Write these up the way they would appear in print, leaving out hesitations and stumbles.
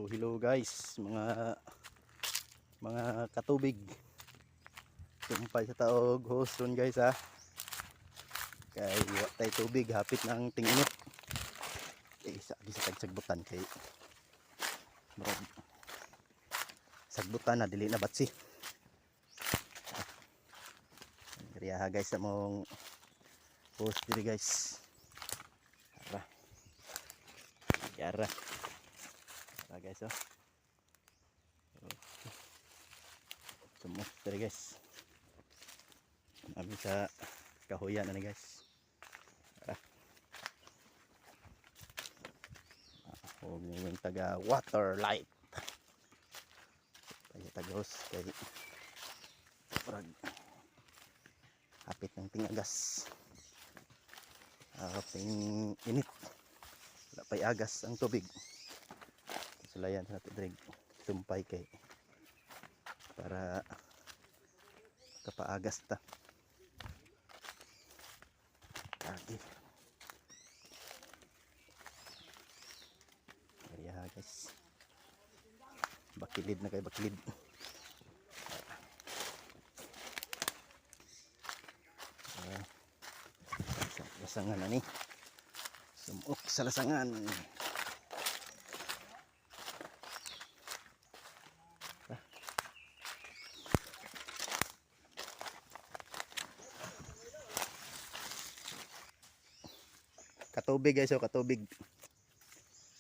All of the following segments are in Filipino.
Hello guys, mga katubig. Sumpay sa taog host ron guys ha. Kay watay tubig hapit ng tinginit. Isa sa tagsagbutan kay murag sagbutan na dili na batsi. Riyaha guys sa mong host diri guys. Yara guys oh. Sumok tadi guys. Kami sa kahuyan na guys. Yung taga water light. Kaya tagahos kay parang hapit ng tingagas. Ting init. Wala pa'y agas ang tubig. Sulayan sa natin drink. Sumpay kay para kapaagas ta. Lagi. Kaya guys. Bakilid na kay bakilid. Lasangan na ni. Sumok sa lasangan. Katubig guys, oh, katubig.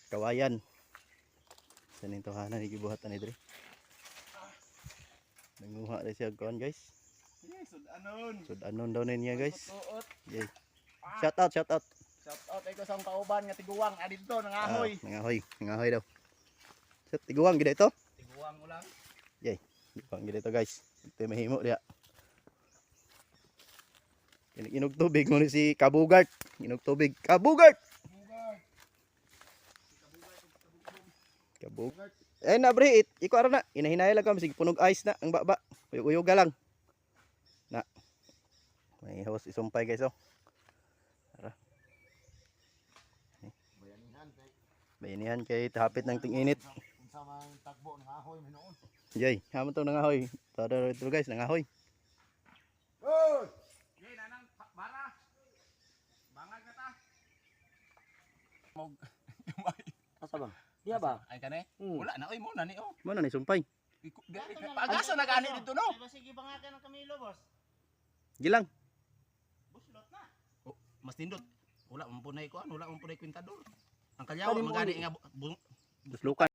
Kawayan. Saan yung tohanan igibuhatan ni Dre? Nanguha rin siya kuhan guys. Sudanon daw niya guys. Yay. Shout out. Shout out ay ko sa kauban nga tiguwang adito nangahoy. Nangahoy daw. So, tiguwang gid ito? Tiguwang ulang. Yay. Tiguwang gid ito guys. Ito mahimo dia. Inog tubig mo ni si Kabugart. Inog tubig. Kabugart. Kabugart. Eh na bre, iko ara na. Inahinay lang kami sige punog ice na ang baba. Uyog-uyog lang. Na. May host isumpay guys oh. Ara. Bayanihan kay hapit ng tinginit. Unsa man tagbo ng ahoy minoon. Jay, hamon to nangahoy. Tada ito guys, nangahoy. Hoy! Yay nanang bara. Bangag na ta. Mog. Asa ba? Diya ba? Ay kane? Wala na oy mo na ni oh. Mo na ni sumpay. Pagasa na gani dito no. Sige bangakan ng Camilo boss. Gilang. Buslot na. Oh, mas nindot. Wala man punay ko, wala man punay kwintador. Ang kalyaw magani nga Buslukan.